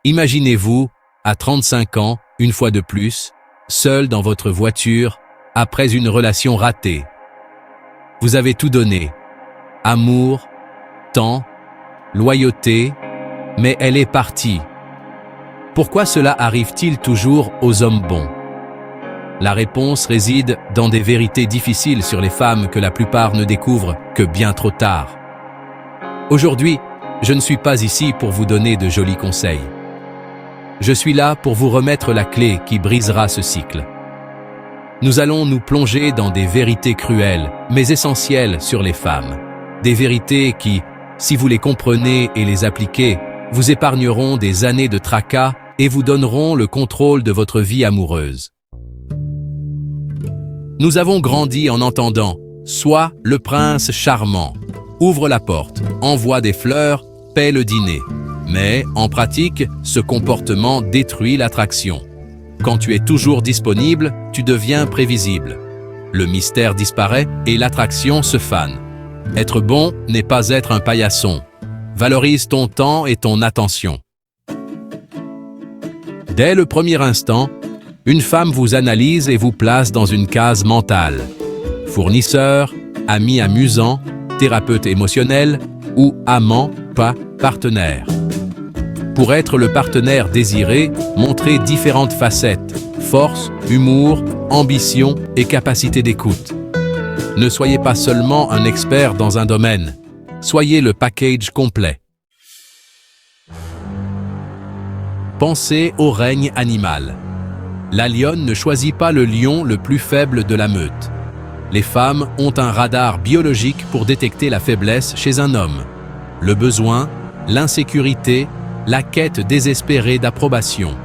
Imaginez-vous, à 35 ans, une fois de plus, seul dans votre voiture, après une relation ratée. Vous avez tout donné. Amour, temps, loyauté, mais elle est partie. Pourquoi cela arrive-t-il toujours aux hommes bons? La réponse réside dans des vérités difficiles sur les femmes que la plupart ne découvrent que bien trop tard. Aujourd'hui, je ne suis pas ici pour vous donner de jolis conseils. Je suis là pour vous remettre la clé qui brisera ce cycle. Nous allons nous plonger dans des vérités cruelles, mais essentielles sur les femmes. Des vérités qui, si vous les comprenez et les appliquez, vous épargneront des années de tracas et vous donneront le contrôle de votre vie amoureuse. Nous avons grandi en entendant « Sois le prince charmant ». Ouvre la porte, envoie des fleurs, paie le dîner. Mais, en pratique, ce comportement détruit l'attraction. Quand tu es toujours disponible, tu deviens prévisible. Le mystère disparaît et l'attraction se fane. Être bon n'est pas être un paillasson. Valorise ton temps et ton attention. Dès le premier instant, une femme vous analyse et vous place dans une case mentale. Fournisseur, ami amusant, thérapeute émotionnel ou amant, pas partenaire. Pour être le partenaire désiré, montrez différentes facettes, force, humour, ambition et capacité d'écoute. Ne soyez pas seulement un expert dans un domaine, soyez le package complet. Pensez au règne animal. La lionne ne choisit pas le lion le plus faible de la meute. Les femmes ont un radar biologique pour détecter la faiblesse chez un homme. Le besoin, l'insécurité, la quête désespérée d'approbation.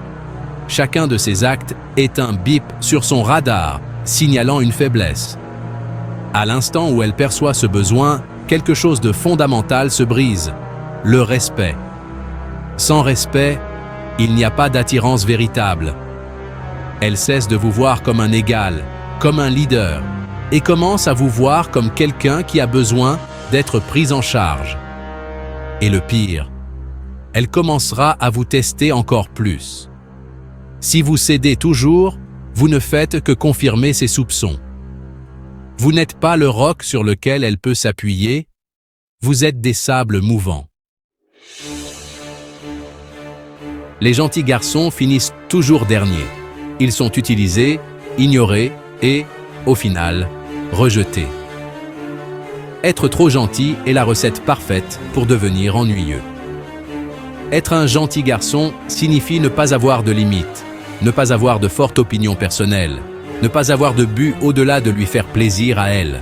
Chacun de ces actes est un bip sur son radar, signalant une faiblesse. À l'instant où elle perçoit ce besoin, quelque chose de fondamental se brise, le respect. Sans respect, il n'y a pas d'attirance véritable. Elle cesse de vous voir comme un égal, comme un leader, et commence à vous voir comme quelqu'un qui a besoin d'être pris en charge. Et le pire, elle commencera à vous tester encore plus. Si vous cédez toujours, vous ne faites que confirmer ses soupçons. Vous n'êtes pas le roc sur lequel elle peut s'appuyer, vous êtes des sables mouvants. Les gentils garçons finissent toujours derniers. Ils sont utilisés, ignorés et, au final, rejetés. Être trop gentil est la recette parfaite pour devenir ennuyeux. Être un gentil garçon signifie ne pas avoir de limites, ne pas avoir de forte opinion personnelle, ne pas avoir de but au-delà de lui faire plaisir à elle.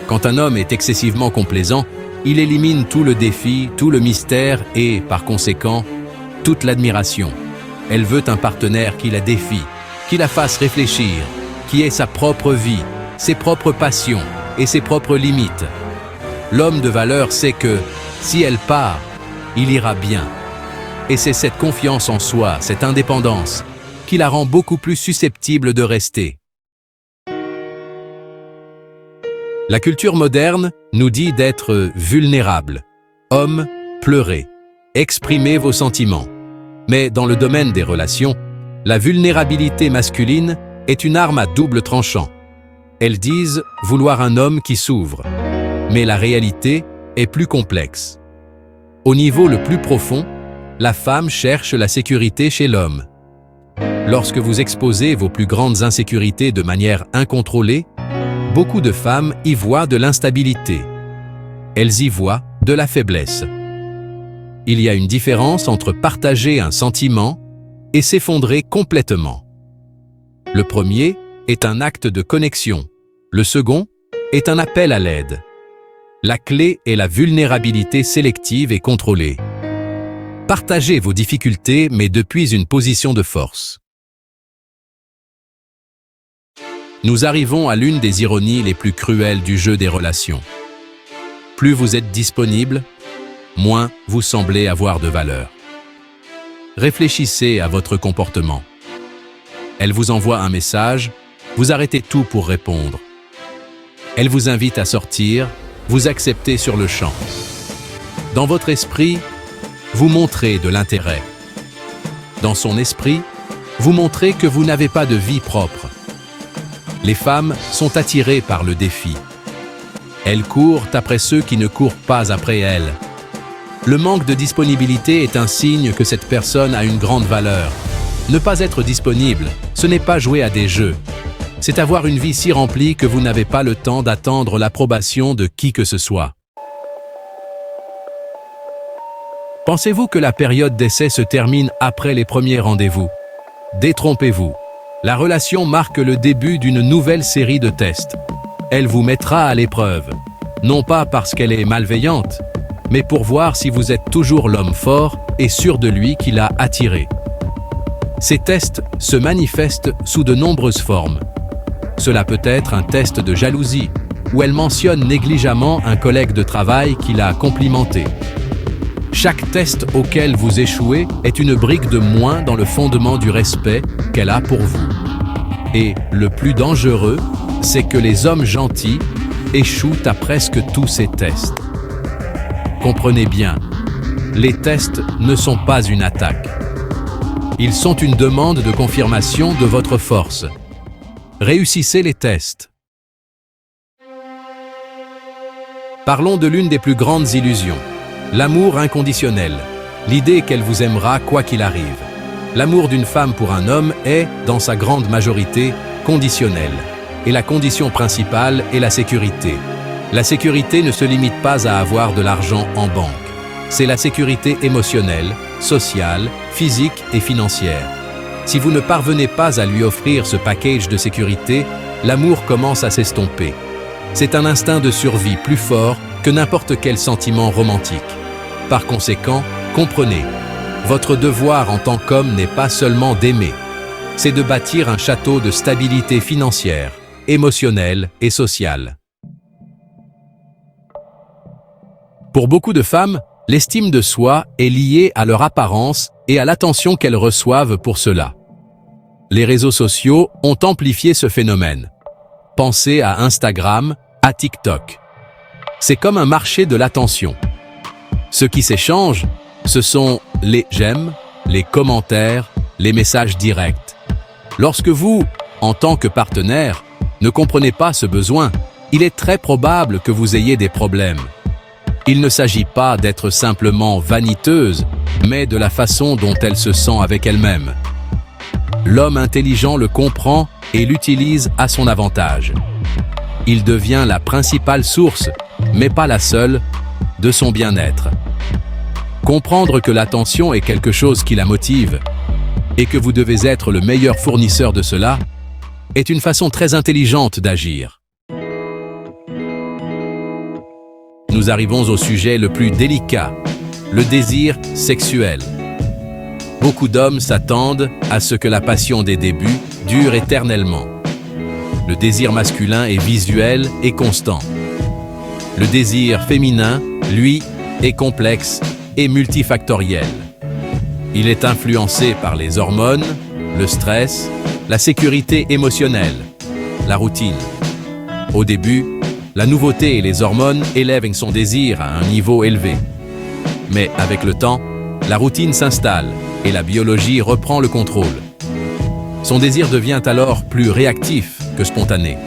Quand un homme est excessivement complaisant, il élimine tout le défi, tout le mystère et, par conséquent, toute l'admiration. Elle veut un partenaire qui la défie, qui la fasse réfléchir, qui ait sa propre vie, ses propres passions et ses propres limites. L'homme de valeur sait que, si elle part, il ira bien. Et c'est cette confiance en soi, cette indépendance, qui la rend beaucoup plus susceptible de rester. La culture moderne nous dit d'être vulnérable. Homme, pleurez. Exprimez vos sentiments. Mais dans le domaine des relations, la vulnérabilité masculine est une arme à double tranchant. Elles disent vouloir un homme qui s'ouvre. Mais la réalité est plus complexe. Au niveau le plus profond, la femme cherche la sécurité chez l'homme. Lorsque vous exposez vos plus grandes insécurités de manière incontrôlée, beaucoup de femmes y voient de l'instabilité. Elles y voient de la faiblesse. Il y a une différence entre partager un sentiment et s'effondrer complètement. Le premier est un acte de connexion. Le second est un appel à l'aide. La clé est la vulnérabilité sélective et contrôlée. Partagez vos difficultés, mais depuis une position de force. Nous arrivons à l'une des ironies les plus cruelles du jeu des relations. Plus vous êtes disponible, moins vous semblez avoir de valeur. Réfléchissez à votre comportement. Elle vous envoie un message, vous arrêtez tout pour répondre. Elle vous invite à sortir, vous acceptez sur le champ. Dans votre esprit, vous montrez de l'intérêt. dans son esprit, vous montrez que vous n'avez pas de vie propre. Les femmes sont attirées par le défi. Elles courent après ceux qui ne courent pas après elles. Le manque de disponibilité est un signe que cette personne a une grande valeur. Ne pas être disponible, ce n'est pas jouer à des jeux. C'est avoir une vie si remplie que vous n'avez pas le temps d'attendre l'approbation de qui que ce soit. Pensez-vous que la période d'essai se termine après les premiers rendez-vous? Détrompez-vous. La relation marque le début d'une nouvelle série de tests. Elle vous mettra à l'épreuve, non pas parce qu'elle est malveillante, mais pour voir si vous êtes toujours l'homme fort et sûr de lui qui l'a attiré. Ces tests se manifestent sous de nombreuses formes. Cela peut être un test de jalousie, où elle mentionne négligemment un collègue de travail qui l'a complimenté. Chaque test auquel vous échouez est une brique de moins dans le fondement du respect qu'elle a pour vous. Et le plus dangereux, c'est que les hommes gentils échouent à presque tous ces tests. Comprenez bien, les tests ne sont pas une attaque. Ils sont une demande de confirmation de votre force. Réussissez les tests. Parlons de l'une des plus grandes illusions. L'amour inconditionnel. L'idée qu'elle vous aimera quoi qu'il arrive. L'amour d'une femme pour un homme est, dans sa grande majorité, conditionnel. Et la condition principale est la sécurité. La sécurité ne se limite pas à avoir de l'argent en banque. C'est la sécurité émotionnelle, sociale, physique et financière. Si vous ne parvenez pas à lui offrir ce package de sécurité, l'amour commence à s'estomper. C'est un instinct de survie plus fort que n'importe quel sentiment romantique. Par conséquent, comprenez, votre devoir en tant qu'homme n'est pas seulement d'aimer, c'est de bâtir un château de stabilité financière, émotionnelle et sociale. Pour beaucoup de femmes, l'estime de soi est liée à leur apparence et à l'attention qu'elles reçoivent pour cela. Les réseaux sociaux ont amplifié ce phénomène. Pensez à Instagram, à TikTok. C'est comme un marché de l'attention. Ce qui s'échange, ce sont les j'aime, les commentaires, les messages directs. Lorsque vous, en tant que partenaire, ne comprenez pas ce besoin, il est très probable que vous ayez des problèmes. Il ne s'agit pas d'être simplement vaniteuse, mais de la façon dont elle se sent avec elle-même. L'homme intelligent le comprend et l'utilise à son avantage. Il devient la principale source, mais pas la seule, de son bien-être. Comprendre que l'attention est quelque chose qui la motive et que vous devez être le meilleur fournisseur de cela est une façon très intelligente d'agir. Nous arrivons au sujet le plus délicat, le désir sexuel. Beaucoup d'hommes s'attendent à ce que la passion des débuts dure éternellement. Le désir masculin est visuel et constant. Le désir féminin, lui, est complexe et multifactoriel. Il est influencé par les hormones, le stress, la sécurité émotionnelle, la routine. Au début, la nouveauté et les hormones élèvent son désir à un niveau élevé. Mais avec le temps, la routine s'installe et la biologie reprend le contrôle. Son désir devient alors plus réactif que spontané.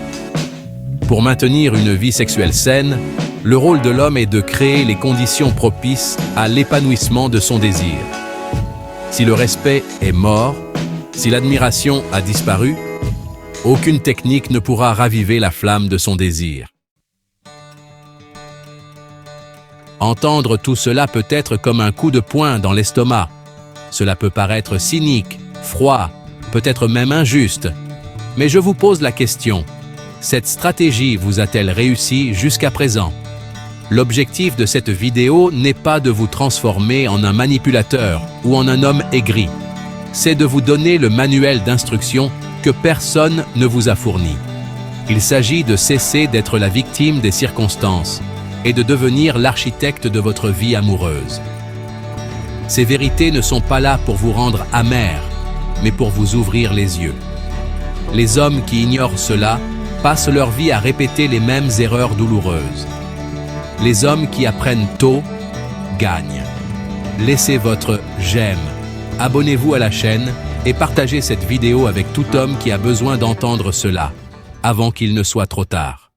Pour maintenir une vie sexuelle saine, le rôle de l'homme est de créer les conditions propices à l'épanouissement de son désir. Si le respect est mort, si l'admiration a disparu, aucune technique ne pourra raviver la flamme de son désir. Entendre tout cela peut être comme un coup de poing dans l'estomac. Cela peut paraître cynique, froid, peut-être même injuste. Mais je vous pose la question, cette stratégie vous a-t-elle réussi jusqu'à présent? L'objectif de cette vidéo n'est pas de vous transformer en un manipulateur ou en un homme aigri. C'est de vous donner le manuel d'instruction que personne ne vous a fourni. Il s'agit de cesser d'être la victime des circonstances et de devenir l'architecte de votre vie amoureuse. Ces vérités ne sont pas là pour vous rendre amer, mais pour vous ouvrir les yeux. Les hommes qui ignorent cela passent leur vie à répéter les mêmes erreurs douloureuses. Les hommes qui apprennent tôt gagnent. Laissez votre « j'aime » abonnez-vous à la chaîne et partagez cette vidéo avec tout homme qui a besoin d'entendre cela, avant qu'il ne soit trop tard.